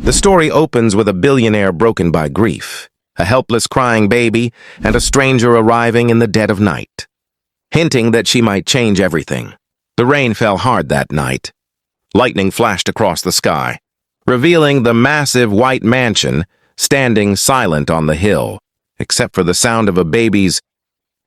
The story opens with a billionaire broken by grief, a helpless crying baby, and a stranger arriving in the dead of night, hinting that she might change everything. The rain fell hard that night. Lightning flashed across the sky, revealing the massive white mansion standing silent on the hill, except for the sound of a baby's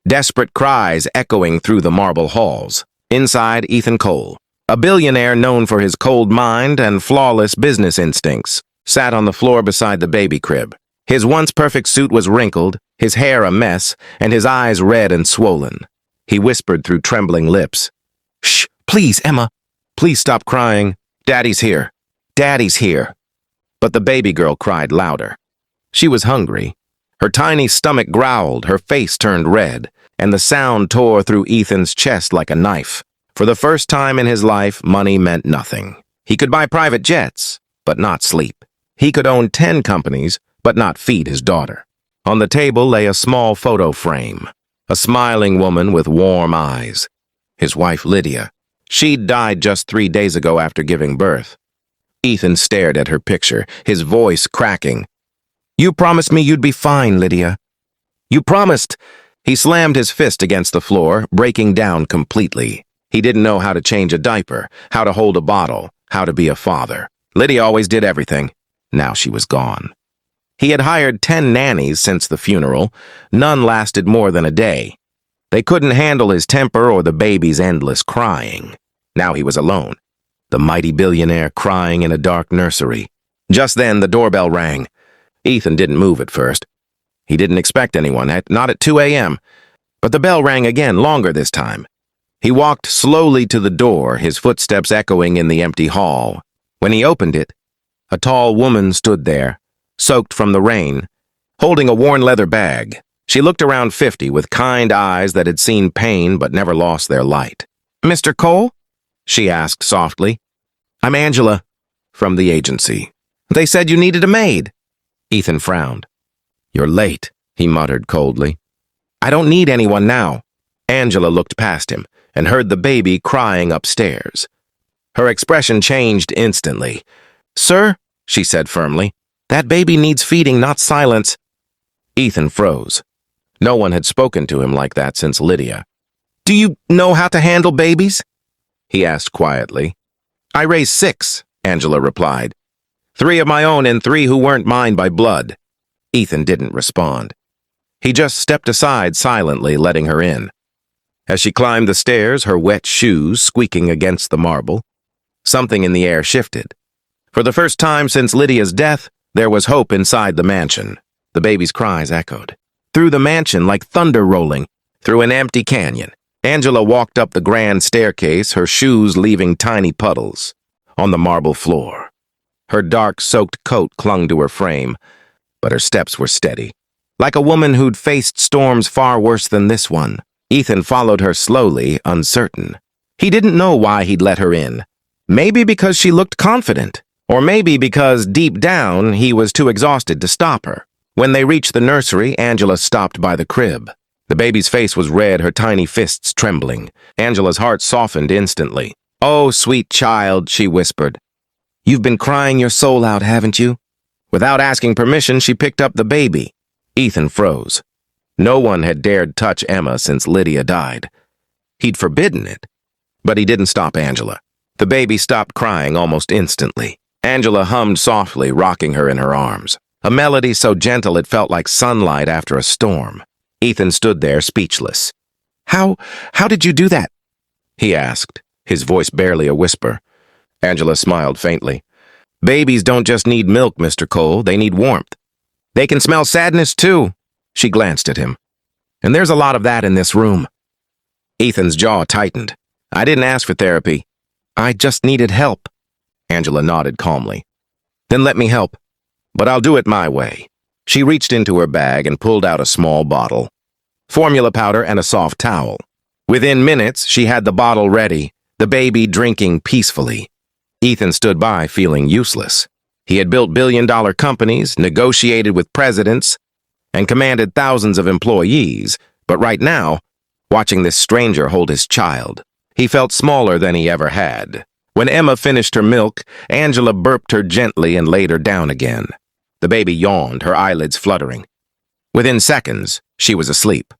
desperate cries echoing through the marble halls. Inside, Ethan Cole, a billionaire known for his cold mind and flawless business instincts, sat on the floor beside the baby crib. His once perfect suit was wrinkled, his hair a mess, and his eyes red and swollen. He whispered through trembling lips, "Shh, please, Emma. Please stop crying. Daddy's here. Daddy's here." But the baby girl cried louder. She was hungry. Her tiny stomach growled, her face turned red, and the sound tore through Ethan's chest like a knife. For the first time in his life, money meant nothing. He could buy private jets, but not sleep. He could own 10 companies, but not feed his daughter. On the table lay a small photo frame, a smiling woman with warm eyes. His wife, Lydia. She'd died just 3 days ago after giving birth. Ethan stared at her picture, his voice cracking. "You promised me you'd be fine, Lydia. You promised." He slammed his fist against the floor, breaking down completely. He didn't know how to change a diaper, how to hold a bottle, how to be a father. Lydia always did everything. Now she was gone. He had hired 10 nannies since the funeral. None lasted more than a day. They couldn't handle his temper or the baby's endless crying. Now he was alone, the mighty billionaire crying in a dark nursery. Just then, the doorbell rang. Ethan didn't move at first. He didn't expect anyone, not at 2 a.m. But the bell rang again, longer this time. He walked slowly to the door, his footsteps echoing in the empty hall. When he opened it, a tall woman stood there, soaked from the rain, holding a worn leather bag. She looked around 50 with kind eyes that had seen pain but never lost their light. "Mr. Cole?" she asked softly. "I'm Angela, from the agency. They said you needed a maid." Ethan frowned. "You're late," he muttered coldly. "I don't need anyone now." Angela looked past him and heard the baby crying upstairs. Her expression changed instantly. "Sir," she said firmly, "that baby needs feeding, not silence." Ethan froze. No one had spoken to him like that since Lydia. "Do you know how to handle babies?" he asked quietly. "I raised 6, Angela replied. 3 of my own and 3 who weren't mine by blood." Ethan didn't respond. He just stepped aside silently, letting her in. As she climbed the stairs, her wet shoes squeaking against the marble, something in the air shifted. For the first time since Lydia's death, there was hope inside the mansion. The baby's cries echoed. Through the mansion like thunder rolling, through an empty canyon. Angela walked up the grand staircase, her shoes leaving tiny puddles on the marble floor. Her dark, soaked coat clung to her frame, but her steps were steady. Like a woman who'd faced storms far worse than this one, Ethan followed her slowly, uncertain. He didn't know why he'd let her in. Maybe because she looked confident, or maybe because, deep down, he was too exhausted to stop her. When they reached the nursery, Angela stopped by the crib. The baby's face was red, her tiny fists trembling. Angela's heart softened instantly. "Oh, sweet child," she whispered. "You've been crying your soul out, haven't you?" Without asking permission, she picked up the baby. Ethan froze. No one had dared touch Emma since Lydia died. He'd forbidden it. But he didn't stop Angela. The baby stopped crying almost instantly. Angela hummed softly, rocking her in her arms. A melody so gentle it felt like sunlight after a storm. Ethan stood there, speechless. How did you do that?" he asked, his voice barely a whisper. Angela smiled faintly. "Babies don't just need milk, Mr. Cole. They need warmth. They can smell sadness, too." She glanced at him. "And there's a lot of that in this room." Ethan's jaw tightened. "I didn't ask for therapy. I just needed help." Angela nodded calmly. "Then let me help. But I'll do it my way." She reached into her bag and pulled out a small bottle, formula powder and a soft towel. Within minutes, she had the bottle ready, the baby drinking peacefully. Ethan stood by feeling useless. He had built billion-dollar companies, negotiated with presidents, and commanded thousands of employees, but right now, watching this stranger hold his child, he felt smaller than he ever had. When Emma finished her milk, Angela burped her gently and laid her down again. The baby yawned, her eyelids fluttering. Within seconds, she was asleep.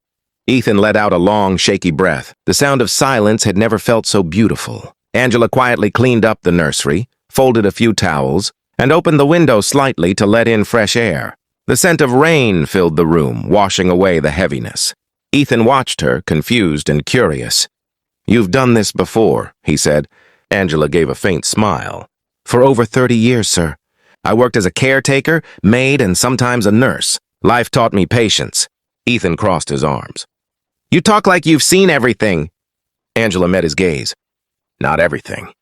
Ethan let out a long, shaky breath. The sound of silence had never felt so beautiful. Angela quietly cleaned up the nursery, folded a few towels, and opened the window slightly to let in fresh air. The scent of rain filled the room, washing away the heaviness. Ethan watched her, confused and curious. "You've done this before," he said. Angela gave a faint smile. "For over 30 years, sir. I worked as a caretaker, maid, and sometimes a nurse. Life taught me patience." Ethan crossed his arms. "You talk like you've seen everything." Angela met his gaze. "Not everything.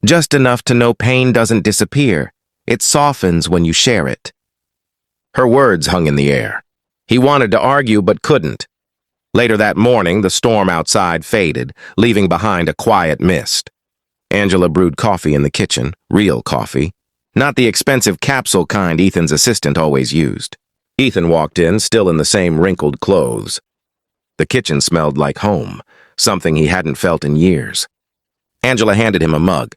Just enough to know pain doesn't disappear. It softens when you share it." Her words hung in the air. He wanted to argue but couldn't. Later that morning, the storm outside faded, leaving behind a quiet mist. Angela brewed coffee in the kitchen, real coffee, not the expensive capsule kind Ethan's assistant always used. Ethan walked in, still in the same wrinkled clothes. The kitchen smelled like home, something he hadn't felt in years. Angela handed him a mug.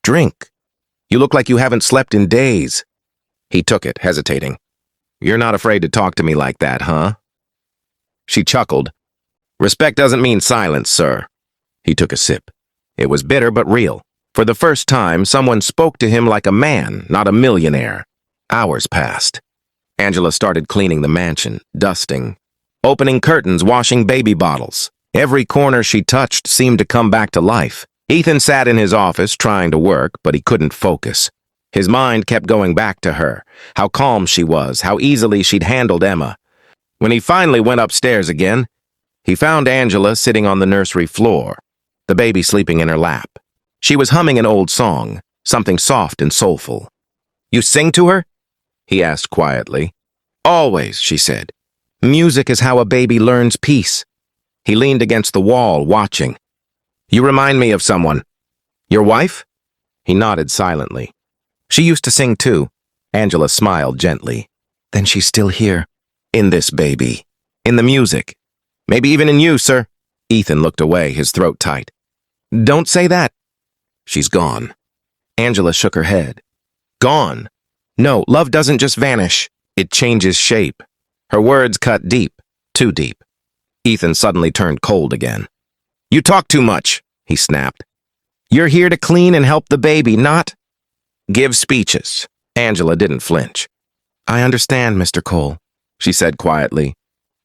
"Drink. You look like you haven't slept in days." He took it, hesitating. "You're not afraid to talk to me like that, huh?" She chuckled. "Respect doesn't mean silence, sir." He took a sip. It was bitter but real. For the first time, someone spoke to him like a man, not a millionaire. Hours passed. Angela started cleaning the mansion, dusting, opening curtains, washing baby bottles. Every corner she touched seemed to come back to life. Ethan sat in his office trying to work, but he couldn't focus. His mind kept going back to her, how calm she was, how easily she'd handled Emma. When he finally went upstairs again, he found Angela sitting on the nursery floor, the baby sleeping in her lap. She was humming an old song, something soft and soulful. "You sing to her?" he asked quietly. "Always," she said. "Music is how a baby learns peace." He leaned against the wall, watching. "You remind me of someone." "Your wife?" He nodded silently. "She used to sing too." Angela smiled gently. "Then she's still here. In this baby. In the music. Maybe even in you, sir." Ethan looked away, his throat tight. "Don't say that." "She's gone." Angela shook her head. "Gone? No, love doesn't just vanish. It changes shape." Her words cut deep, too deep. Ethan suddenly turned cold again. "You talk too much," he snapped. "You're here to clean and help the baby, not give speeches." Angela didn't flinch. "I understand, Mr. Cole," she said quietly.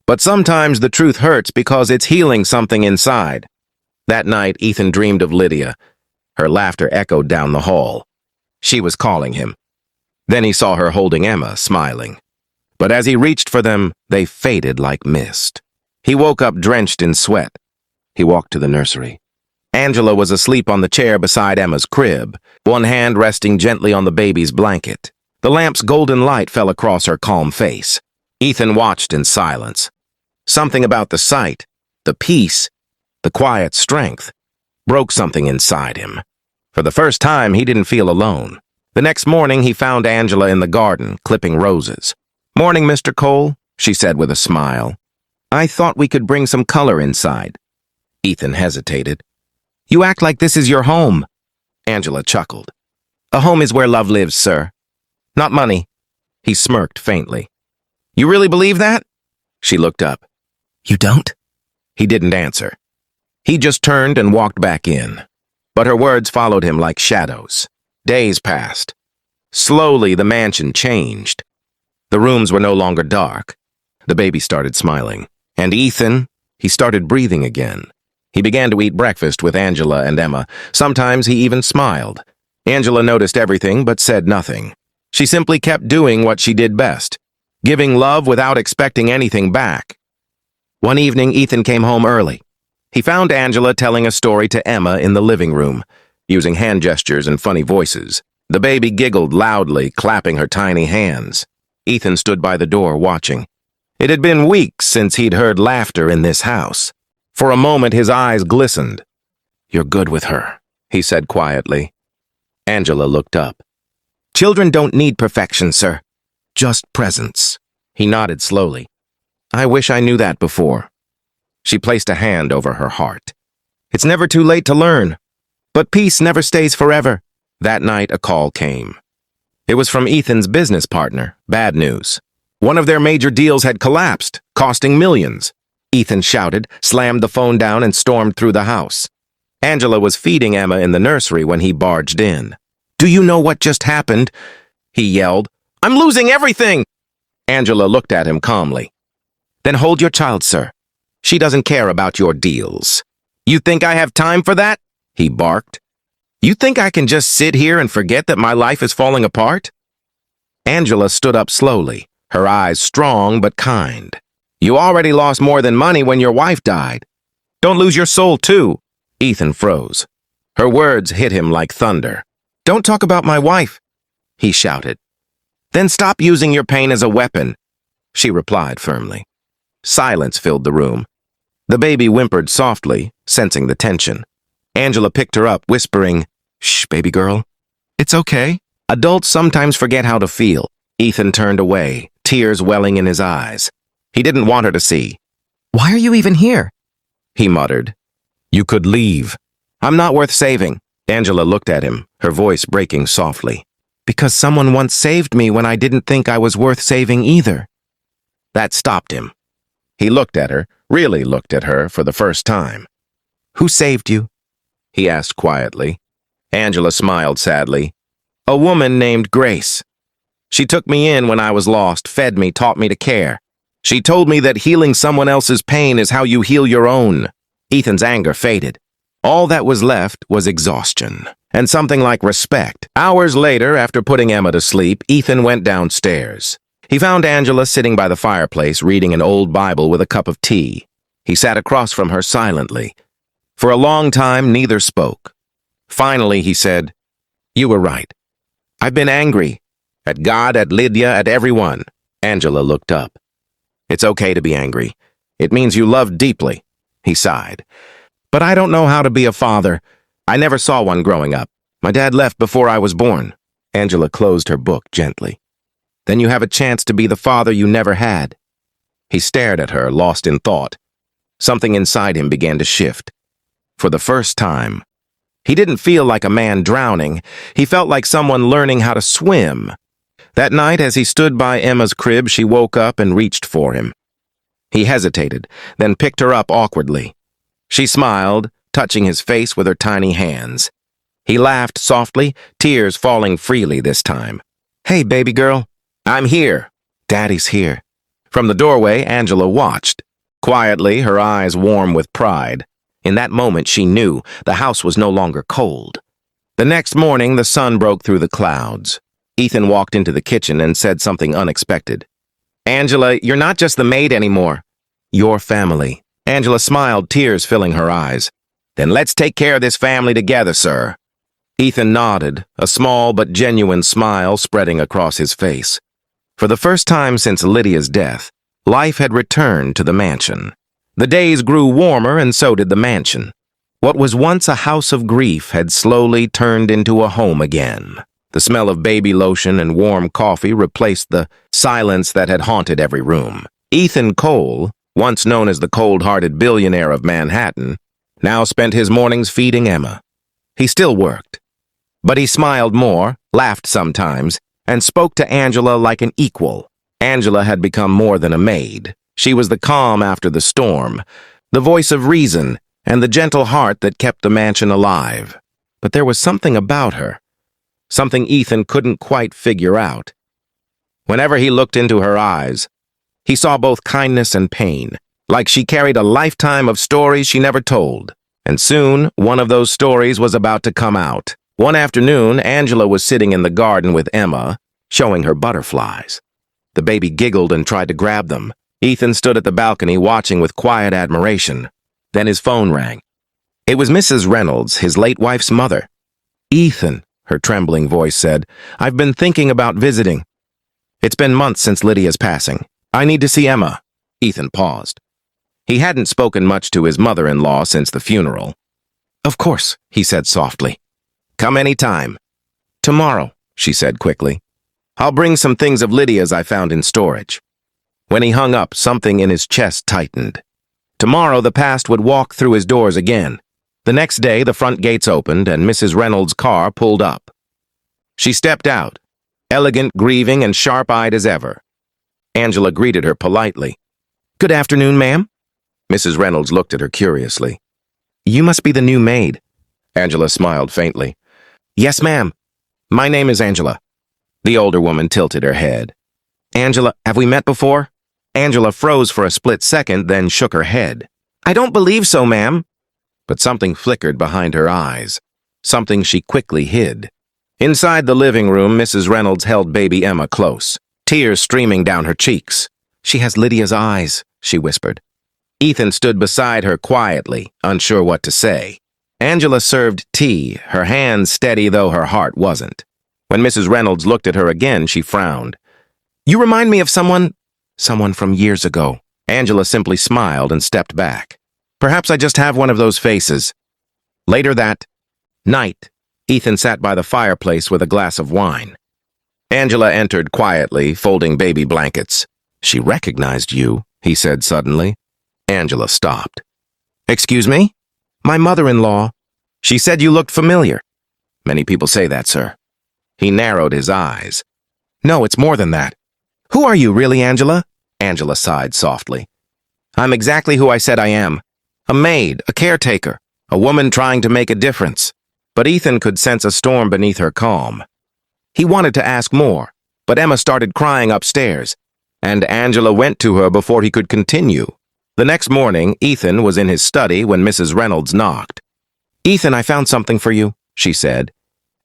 "But sometimes the truth hurts because it's healing something inside." That night, Ethan dreamed of Lydia. Her laughter echoed down the hall. She was calling him. Then he saw her holding Emma, smiling. But as he reached for them, they faded like mist. He woke up drenched in sweat. He walked to the nursery. Angela was asleep on the chair beside Emma's crib, one hand resting gently on the baby's blanket. The lamp's golden light fell across her calm face. Ethan watched in silence. Something about the sight, the peace, the quiet strength, broke something inside him. For the first time, he didn't feel alone. The next morning, he found Angela in the garden, clipping roses. "Morning, Mr. Cole," she said with a smile. "I thought we could bring some color inside." Ethan hesitated. "You act like this is your home." Angela chuckled. "A home is where love lives, sir. Not money." He smirked faintly. "You really believe that?" She looked up. "You don't?" He didn't answer. He just turned and walked back in. But her words followed him like shadows. Days passed. Slowly, the mansion changed. The rooms were no longer dark. The baby started smiling. And Ethan, he started breathing again. He began to eat breakfast with Angela and Emma. Sometimes he even smiled. Angela noticed everything but said nothing. She simply kept doing what she did best, giving love without expecting anything back. One evening, Ethan came home early. He found Angela telling a story to Emma in the living room, using hand gestures and funny voices. The baby giggled loudly, clapping her tiny hands. Ethan stood by the door, watching. It had been weeks since he'd heard laughter in this house. For a moment, his eyes glistened. "You're good with her," he said quietly. Angela looked up. "Children don't need perfection, sir. Just presence." He nodded slowly. "I wish I knew that before." She placed a hand over her heart. "It's never too late to learn." But peace never stays forever. That night, a call came. It was from Ethan's business partner. Bad news. One of their major deals had collapsed, costing millions. Ethan shouted, slammed the phone down, and stormed through the house. Angela was feeding Emma in the nursery when he barged in. "Do you know what just happened?" he yelled. "I'm losing everything!" Angela looked at him calmly. "Then hold your child, sir. She doesn't care about your deals." "You think I have time for that?" he barked. "You think I can just sit here and forget that my life is falling apart?" Angela stood up slowly, her eyes strong but kind. "You already lost more than money when your wife died. Don't lose your soul, too." Ethan froze. Her words hit him like thunder. "Don't talk about my wife," he shouted. "Then stop using your pain as a weapon," she replied firmly. Silence filled the room. The baby whimpered softly, sensing the tension. Angela picked her up, whispering, "Shh, baby girl. It's okay." Adults sometimes forget how to feel. Ethan turned away, tears welling in his eyes. He didn't want her to see. "Why are you even here?" he muttered. "You could leave." "I'm not worth saving." Angela looked at him, her voice breaking softly. "Because someone once saved me when I didn't think I was worth saving either." That stopped him. He looked at her, really looked at her for the first time. "Who saved you?" he asked quietly. Angela smiled sadly. "A woman named Grace. She took me in when I was lost, fed me, taught me to care. She told me that healing someone else's pain is how you heal your own." Ethan's anger faded. All that was left was exhaustion, and something like respect. Hours later, after putting Emma to sleep, Ethan went downstairs. He found Angela sitting by the fireplace reading an old Bible with a cup of tea. He sat across from her silently. For a long time, neither spoke. Finally, he said, "You were right. I've been angry. At God, at Lydia, at everyone." Angela looked up. "It's okay to be angry. It means you love deeply," he sighed. "But I don't know how to be a father. I never saw one growing up. My dad left before I was born." Angela closed her book gently. "Then you have a chance to be the father you never had." He stared at her, lost in thought. Something inside him began to shift. For the first time, he didn't feel like a man drowning. He felt like someone learning how to swim. That night, as he stood by Emma's crib, she woke up and reached for him. He hesitated, then picked her up awkwardly. She smiled, touching his face with her tiny hands. He laughed softly, tears falling freely this time. "Hey, baby girl." "I'm here." "Daddy's here." From the doorway, Angela watched. Quietly, her eyes warm with pride. In that moment, she knew the house was no longer cold. The next morning, the sun broke through the clouds. Ethan walked into the kitchen and said something unexpected. "Angela, you're not just the maid anymore. You're family." Angela smiled, tears filling her eyes. "Then let's take care of this family together, sir." Ethan nodded, a small but genuine smile spreading across his face. For the first time since Lydia's death, life had returned to the mansion. The days grew warmer, and so did the mansion. What was once a house of grief had slowly turned into a home again. The smell of baby lotion and warm coffee replaced the silence that had haunted every room. Ethan Cole, once known as the cold-hearted billionaire of Manhattan, now spent his mornings feeding Emma. He still worked. But he smiled more, laughed sometimes, and spoke to Angela like an equal. Angela had become more than a maid. She was the calm after the storm, the voice of reason, and the gentle heart that kept the mansion alive. But there was something about her, something Ethan couldn't quite figure out. Whenever he looked into her eyes, he saw both kindness and pain, like she carried a lifetime of stories she never told. And soon, one of those stories was about to come out. One afternoon, Angela was sitting in the garden with Emma, showing her butterflies. The baby giggled and tried to grab them. Ethan stood at the balcony watching with quiet admiration. Then his phone rang. It was Mrs. Reynolds, his late wife's mother. "Ethan," her trembling voice said, "I've been thinking about visiting. It's been months since Lydia's passing. I need to see Emma." Ethan paused. He hadn't spoken much to his mother-in-law since the funeral. "Of course," he said softly. "Come any time." "Tomorrow," she said quickly. "I'll bring some things of Lydia's I found in storage." When he hung up, something in his chest tightened. Tomorrow the past would walk through his doors again. The next day, the front gates opened and Mrs. Reynolds' car pulled up. She stepped out, elegant, grieving, and sharp-eyed as ever. Angela greeted her politely. "Good afternoon, ma'am." Mrs. Reynolds looked at her curiously. "You must be the new maid." Angela smiled faintly. "Yes, ma'am. My name is Angela." The older woman tilted her head. "Angela, have we met before?" Angela froze for a split second, then shook her head. "I don't believe so, ma'am." But something flickered behind her eyes, something she quickly hid. Inside the living room, Mrs. Reynolds held baby Emma close, tears streaming down her cheeks. "She has Lydia's eyes," she whispered. Ethan stood beside her quietly, unsure what to say. Angela served tea, her hands steady though her heart wasn't. When Mrs. Reynolds looked at her again, she frowned. "You remind me of someone from years ago." Angela simply smiled and stepped back. "Perhaps I just have one of those faces." Later that night, Ethan sat by the fireplace with a glass of wine. Angela entered quietly, folding baby blankets. "She recognized you," he said suddenly. Angela stopped. "Excuse me? My mother-in-law. She said you looked familiar." "Many people say that, sir." He narrowed his eyes. "No, it's more than that." "Who are you, really, Angela?" Angela sighed softly. "I'm exactly who I said I am. A maid, a caretaker, a woman trying to make a difference." But Ethan could sense a storm beneath her calm. He wanted to ask more, but Emma started crying upstairs, and Angela went to her before he could continue. The next morning, Ethan was in his study when Mrs. Reynolds knocked. "Ethan, I found something for you," she said,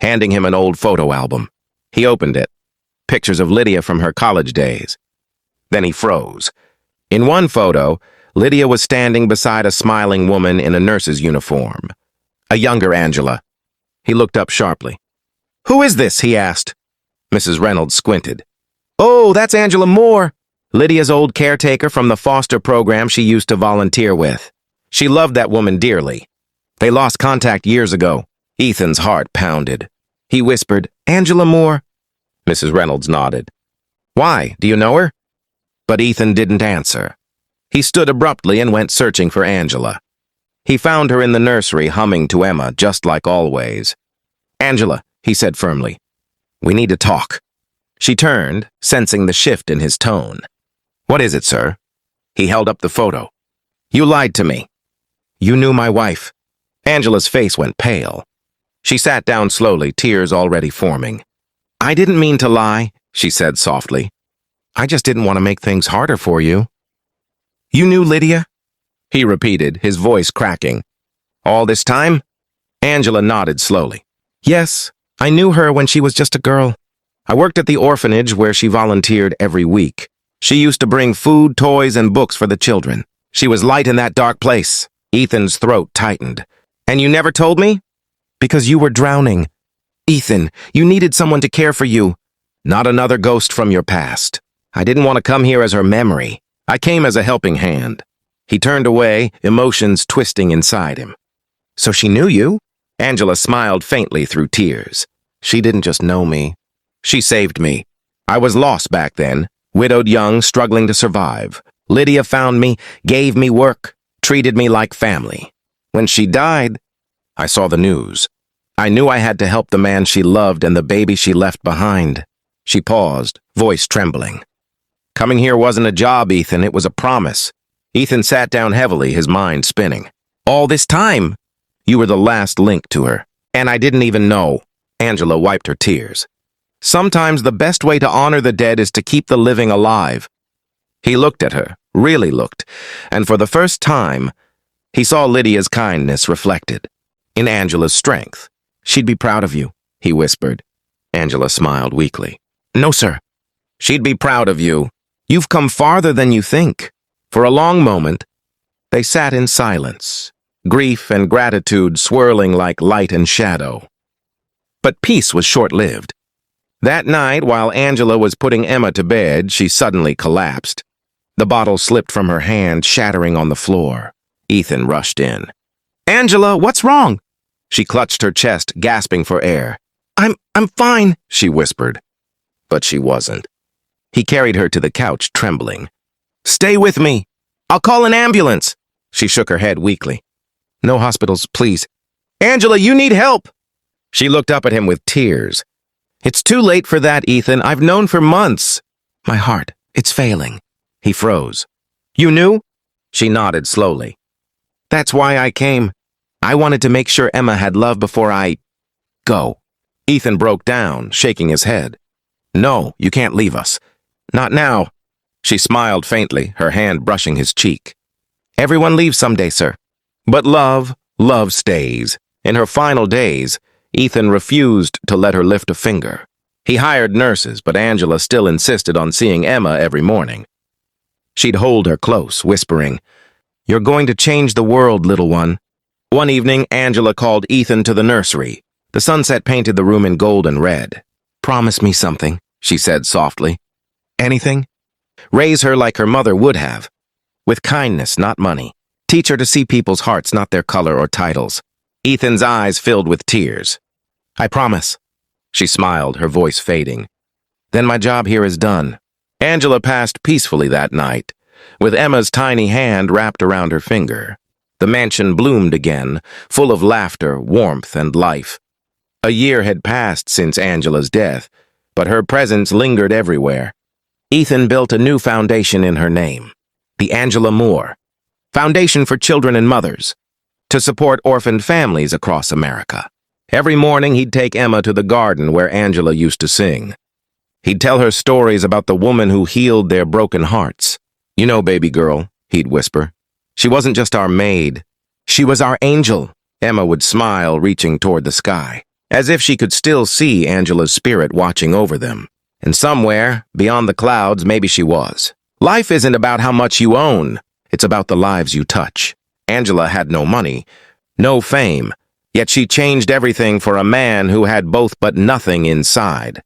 handing him an old photo album. He opened it. Pictures of Lydia from her college days. Then he froze. In one photo, Lydia was standing beside a smiling woman in a nurse's uniform. A younger Angela. He looked up sharply. "Who is this?" he asked. Mrs. Reynolds squinted. "Oh, that's Angela Moore, Lydia's old caretaker from the foster program she used to volunteer with. She loved that woman dearly. They lost contact years ago." Ethan's heart pounded. He whispered, "Angela Moore?" Mrs. Reynolds nodded. "Why? Do you know her?" But Ethan didn't answer. He stood abruptly and went searching for Angela. He found her in the nursery, humming to Emma, just like always. "Angela," he said firmly, "we need to talk." She turned, sensing the shift in his tone. "What is it, sir?" He held up the photo. "You lied to me. You knew my wife." Angela's face went pale. She sat down slowly, tears already forming. "I didn't mean to lie," she said softly. "I just didn't want to make things harder for you." "You knew Lydia?" he repeated, his voice cracking. "All this time?" Angela nodded slowly. "Yes, I knew her when she was just a girl. I worked at the orphanage where she volunteered every week. She used to bring food, toys, and books for the children. She was light in that dark place." Ethan's throat tightened. "And you never told me?" "Because you were drowning. Ethan, you needed someone to care for you. Not another ghost from your past. I didn't want to come here as her memory. I came as a helping hand." He turned away, emotions twisting inside him. "So she knew you?" Angela smiled faintly through tears. "She didn't just know me. She saved me. I was lost back then, widowed young, struggling to survive. Lydia found me, gave me work, treated me like family. When she died, I saw the news. I knew I had to help the man she loved and the baby she left behind." She paused, voice trembling. "Coming here wasn't a job, Ethan. It was a promise." Ethan sat down heavily, his mind spinning. "All this time, you were the last link to her. And I didn't even know." Angela wiped her tears. "Sometimes the best way to honor the dead is to keep the living alive." He looked at her, really looked, and for the first time, he saw Lydia's kindness reflected in Angela's strength. "She'd be proud of you," he whispered. Angela smiled weakly. "No, sir." "She'd be proud of you. You've come farther than you think." For a long moment, they sat in silence, grief and gratitude swirling like light and shadow. But peace was short-lived. That night, while Angela was putting Emma to bed, she suddenly collapsed. The bottle slipped from her hand, shattering on the floor. Ethan rushed in. "Angela, what's wrong?" She clutched her chest, gasping for air. I'm fine," she whispered. But she wasn't. He carried her to the couch, trembling. "Stay with me. I'll call an ambulance." She shook her head weakly. No hospitals, please. Angela, you need help! She looked up at him with tears. It's too late for that, Ethan. I've known for months. My heart, it's failing. He froze. You knew? She nodded slowly. That's why I came. I wanted to make sure Emma had love before I... go. Ethan broke down, shaking his head. No, you can't leave us. Not now. She smiled faintly, her hand brushing his cheek. Everyone leaves someday, sir. But love stays. In her final days, Ethan refused to let her lift a finger. He hired nurses, but Angela still insisted on seeing Emma every morning. She'd hold her close, whispering, You're going to change the world, little one. One evening, Angela called Ethan to the nursery. The sunset painted the room in gold and red. Promise me something, she said softly. Anything? Raise her like her mother would have. With kindness, not money. Teach her to see people's hearts, not their color or titles. Ethan's eyes filled with tears. I promise. She smiled, her voice fading. Then my job here is done. Angela passed peacefully that night, with Emma's tiny hand wrapped around her finger. The mansion bloomed again, full of laughter, warmth, and life. A year had passed since Angela's death, but her presence lingered everywhere. Ethan built a new foundation in her name, the Angela Moore Foundation for Children and Mothers, to support orphaned families across America. Every morning he'd take Emma to the garden where Angela used to sing. He'd tell her stories about the woman who healed their broken hearts. You know, baby girl, he'd whisper. She wasn't just our maid. She was our angel. Emma would smile, reaching toward the sky, as if she could still see Angela's spirit watching over them. And somewhere, beyond the clouds, maybe she was. Life isn't about how much you own. It's about the lives you touch. Angela had no money, no fame, yet she changed everything for a man who had both but nothing inside.